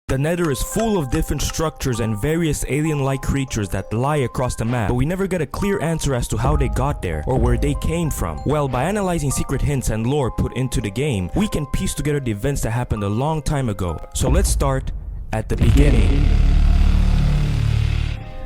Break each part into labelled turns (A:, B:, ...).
A: The Nether is full of different structures and various alien-like creatures that lie across the map, but we never get a clear answer as to how they got there or where they came from. Well, by analyzing secret hints and lore put into the game, we can piece together the events that happened a long time ago. So let's start at the beginning.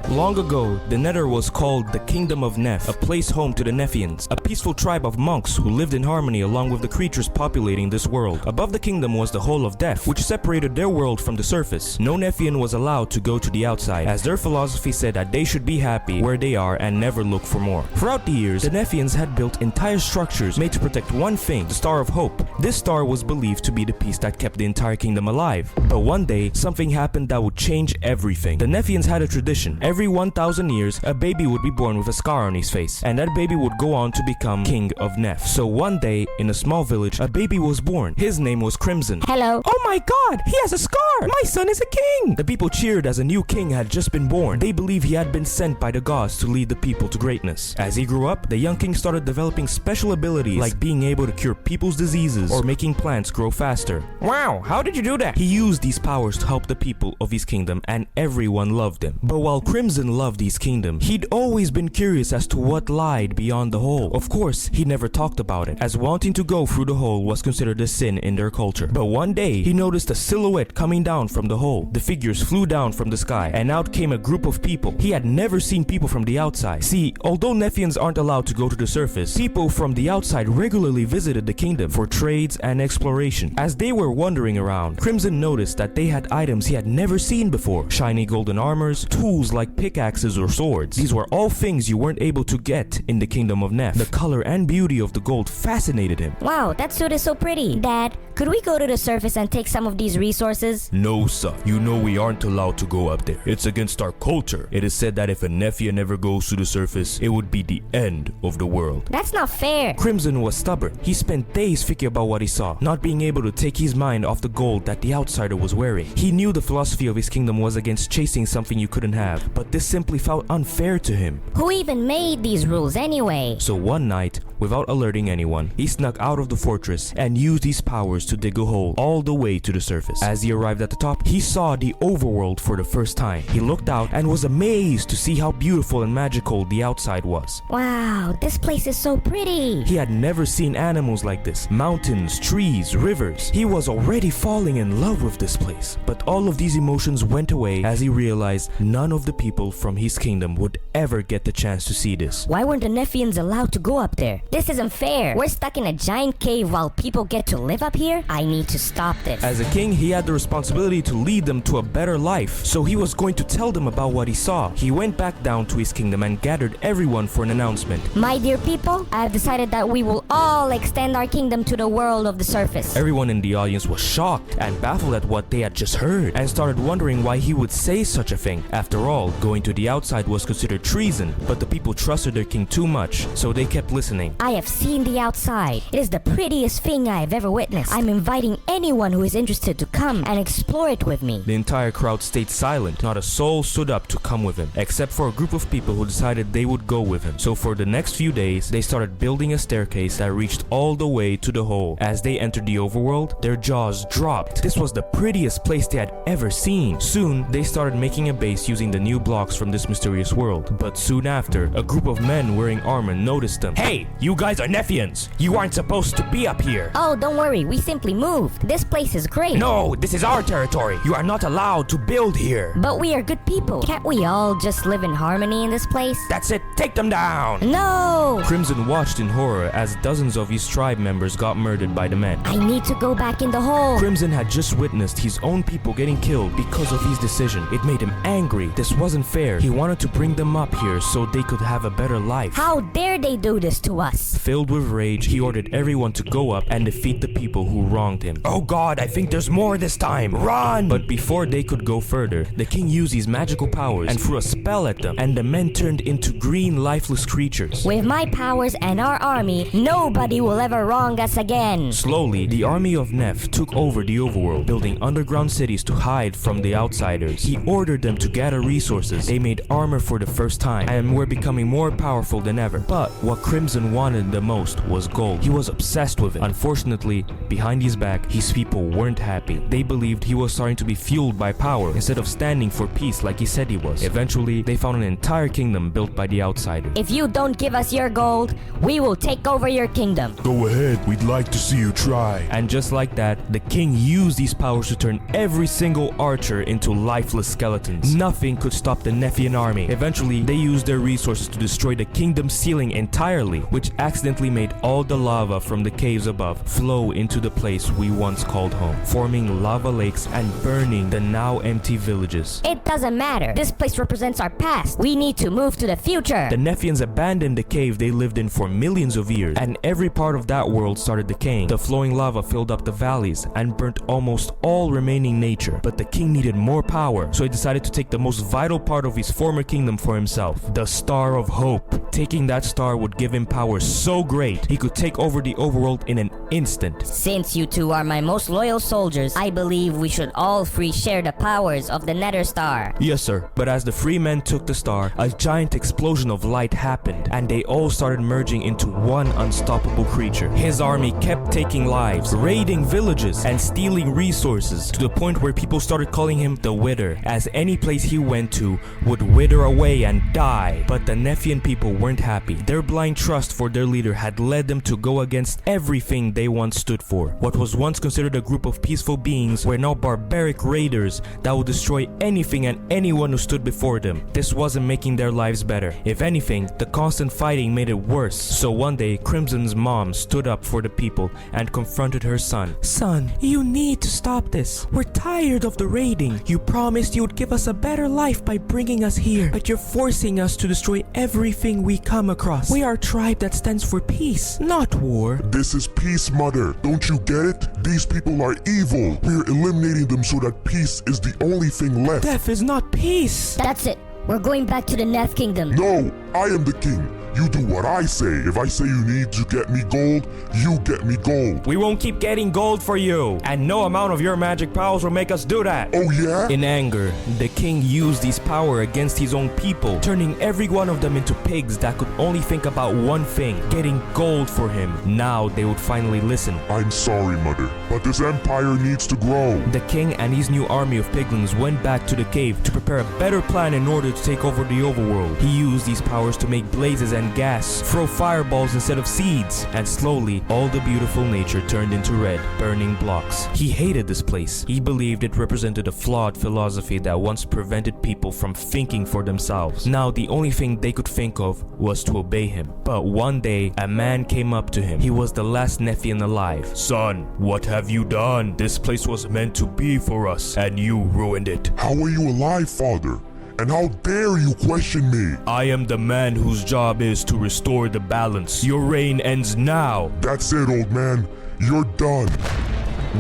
A: Long ago, the Nether was called the Kingdom of Neph, a place home to the Nephians, a peaceful tribe of monks who lived in harmony along with the creatures populating this world. Above the kingdom was the Hole of Death, which separated their world from the surface. No Nephian was allowed to go to the outside, as their philosophy said that they should be happy where they are and never look for more. Throughout the years, the Nephians had built entire structures made to protect one thing, the Star of Hope. This star was believed to be the piece that kept the entire kingdom alive. But one day, something happened that would change everything. The Nephians had a tradition. Every 1,000 years, a baby would be born with a scar on his face, and that baby would go on to become King of Neph. So one day, in a small village, a baby was born. His name was Crimson.
B: Hello.
A: Oh my god, he has a scar! My son is a king! The people cheered as a new king had just been born. They believed he had been sent by the gods to lead the people to greatness. As he grew up, the young king started developing special abilities like being able to cure people's diseases or making plants grow faster. Wow, how did you do that? He used these powers to help the people of his kingdom, and everyone loved him. But while Crimson loved his kingdom, he'd always been curious as to what lied beyond the hole. Of course, he never talked about it, as wanting to go through the hole was considered a sin in their culture. But one day, he noticed a silhouette coming down from the hole. The figures flew down from the sky, and out came a group of people. He had never seen people from the outside. See, although Nephians aren't allowed to go to the surface, people from the outside regularly visited the kingdom for trades and exploration. As they were wandering around, Crimson noticed that they had items he had never seen before. Shiny golden armors, tools like pickaxes or swords. These were all things you weren't able to get in the kingdom of Neph. The color and beauty of the gold fascinated him.
B: Wow, that suit is so pretty. Dad, could we go to the surface and take some of these resources?
A: No, son. You know we aren't allowed to go up there. It's against our culture. It is said that if a Nephian ever goes to the surface, it would be the end of the world.
B: That's not fair.
A: Crimson was stubborn. He spent days thinking about what he saw, not being able to take his mind off the gold that the outsider was wearing. He knew the philosophy of his kingdom was against chasing something you couldn't have, but this simply felt unfair to him.
B: Who even made these rules anyway?
A: So one night, without alerting anyone, he snuck out of the fortress and used his powers to dig a hole all the way to the surface. As he arrived at the top, he saw the overworld for the first time. He looked out and was amazed to see how beautiful and magical the outside was.
B: Wow, this place is so pretty.
A: He had never seen animals like this. Mountains, trees, rivers. He was already falling in love with this place. But all of these emotions went away as he realized none of the people from his kingdom would ever get the chance to see this.
B: Why weren't the Nephians allowed to go up there? This isn't fair. We're stuck in a giant cave while people get to live up here? I need to stop this.
A: As a king, he had the responsibility to lead them to a better life, so he was going to tell them about what he saw. He went back down to his kingdom and gathered everyone for an announcement.
B: My dear people, I have decided that we will all extend our kingdom to the world of the surface.
A: Everyone in the audience was shocked and baffled at what they had just heard, and started wondering why he would say such a thing. After all, going to the outside was considered treason, but the people trusted their king too much, so they kept listening.
B: I have seen the outside. It is the prettiest thing I have ever witnessed. I'm inviting anyone who is interested to come and explore it with me.
A: The entire crowd stayed silent. Not a soul stood up to come with him, except for a group of people who decided they would go with him. So for the next few days, they started building a staircase that reached all the way to the hole. As they entered the overworld, their jaws dropped. This was the prettiest place they had ever seen. Soon, they started making a base using the new blocks from this mysterious world. But soon after, a group of men wearing armor noticed them. Hey, you guys are Nephians! You aren't supposed to be up here!
B: Oh, don't worry, we simply moved. This place is great.
A: No, this is our territory! You are not allowed to build here!
B: But we are good people. Can't we all just live in harmony in this place?
A: That's it! Take them down!
B: No!
A: Crimson watched in horror as dozens of his tribe members got murdered by the men.
B: I need to go back in the hole.
A: Crimson had just witnessed his own people getting killed because of his decision. It made him angry. This wasn't fair. He wanted to bring them up here so they could have a better life.
B: How dare they do this to us?
A: Filled with rage, he ordered everyone to go up and defeat the people who wronged him. Oh god, I think there's more this time! Run! But before they could go further, the king used his magical powers and threw a spell at them, and the men turned into green, lifeless creatures.
B: With my powers and our army, nobody will ever wrong us again.
A: Slowly, the army of Neph took over the overworld, building underground cities to hide from the outsiders. He ordered them to gather resources. They made armor for the first time and were becoming more powerful than ever. But what Crimson wanted wanted the most was gold. He was obsessed with it. Unfortunately, behind his back, his people weren't happy. They believed he was starting to be fueled by power instead of standing for peace like he said he was. Eventually, they found an entire kingdom built by the outsiders.
B: If you don't give us your gold, we will take over your kingdom.
C: Go ahead, we'd like to see you try.
A: And just like that, the king used these powers to turn every single archer into lifeless skeletons. Nothing could stop the Nephian army. Eventually, they used their resources to destroy the kingdom's ceiling entirely, which accidentally made all the lava from the caves above flow into the place we once called home, forming lava lakes and burning the now empty villages.
B: It doesn't matter. This place represents our past. We need to move to the future.
A: The Nephians abandoned the cave they lived in for millions of years, and every part of that world started decaying. The flowing lava filled up the valleys and burnt almost all remaining nature. But the king needed more power, so he decided to take the most vital part of his former kingdom for himself, the Star of Hope. Taking that star would give him power so great, he could take over the overworld in an instant.
B: Since you two are my most loyal soldiers, I believe we should all three share the powers of the Nether Star.
A: Yes, sir. But as the free men took the star, a giant explosion of light happened, and they all started merging into one unstoppable creature. His army kept taking lives, raiding villages, and stealing resources, to the point where people started calling him the Wither, as any place he went to would wither away and die. But the Nephian people weren't happy. Their blind trust for their leader had led them to go against everything they once stood for. What was once considered a group of peaceful beings were now barbaric raiders that would destroy anything and anyone who stood before them. This wasn't making their lives better. If anything, the constant fighting made it worse. So one day, Crimson's mom stood up for the people and confronted her son. Son, you need to stop this. We're tired of the raiding. You promised you would give us a better life by bringing us here, but you're forcing us to destroy everything we come across. We are a tribe that stands for peace, not war.
C: This is peace, mother. Don't you get it? These people are evil. We're eliminating them so that peace is the only thing left.
A: Death is not peace.
B: That's it. We're going back to the Neth Kingdom.
C: No, I am the king. You do what I say. If I say you need to get me gold, you get me gold.
A: We won't keep getting gold for you, and no amount of your magic powers will make us do that.
C: Oh yeah?
A: In anger, the king used his power against his own people, turning every one of them into pigs that could only think about one thing, getting gold for him. Now they would finally listen.
C: I'm sorry, mother, but this empire needs to grow.
A: The king and his new army of piglins went back to the cave to prepare a better plan in order to take over the overworld. He used these powers to make blazes and gas, throw fireballs instead of seeds, and slowly all the beautiful nature turned into red, burning blocks. He hated this place. He believed it represented a flawed philosophy that once prevented people from thinking for themselves. Now the only thing they could think of was to obey him. But one day, a man came up to him. He was the last Nephian alive. Son, what have you done? This place was meant to be for us, and you ruined it.
C: How are you alive, father? And how dare you question me?
A: I am the man whose job is to restore the balance. Your reign ends now.
C: That's it, old man. You're done.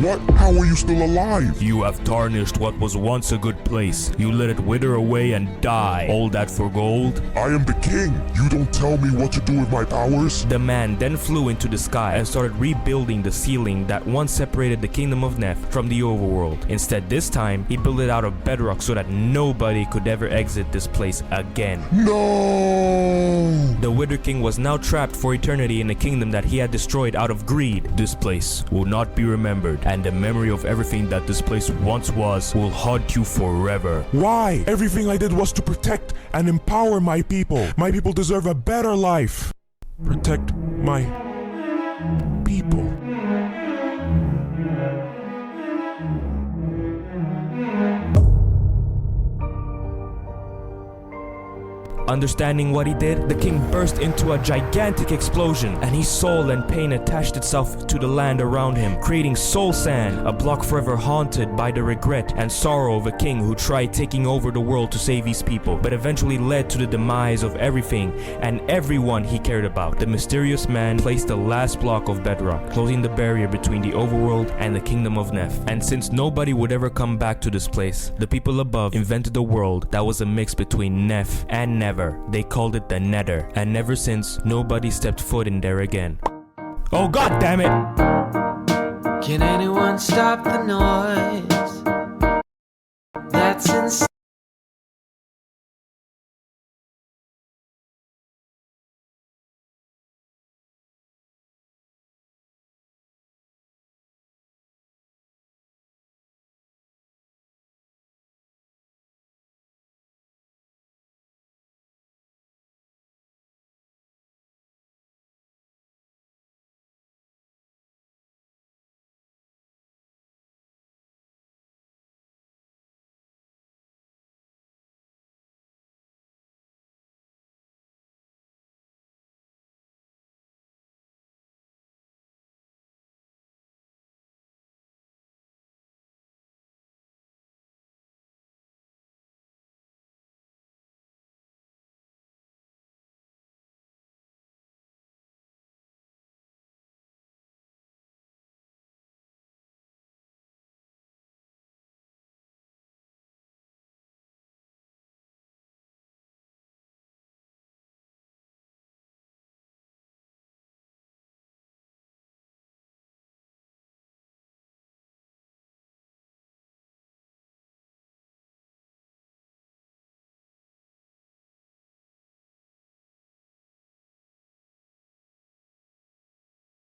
C: What? How are you still alive?
A: You have tarnished what was once a good place. You let it wither away and die. All that for gold?
C: I am the king. You don't tell me what to do with my powers?
A: The man then flew into the sky and started rebuilding the ceiling that once separated the kingdom of Neph from the overworld. Instead, this time, he built it out of bedrock so that nobody could ever exit this place again.
C: No!
A: The Wither King was now trapped for eternity in a kingdom that he had destroyed out of greed. This place will not be remembered, and the memory of everything that this place once was will haunt you forever.
D: Why? Everything I did was to protect and empower my people. My people deserve a better life. Protect my people.
A: Understanding what he did, the king burst into a gigantic explosion, and his soul and pain attached itself to the land around him, creating soul sand, a block forever haunted by the regret and sorrow of a king who tried taking over the world to save his people, but eventually led to the demise of everything and everyone he cared about. The mysterious man placed the last block of bedrock, closing the barrier between the overworld and the kingdom of Neph. And since nobody would ever come back to this place, the people above invented a world that was a mix between Neph and Never. They called it the Nether, and ever since, nobody stepped foot in there again. Oh god damn it!
E: Can anyone stop the noise? That's insane.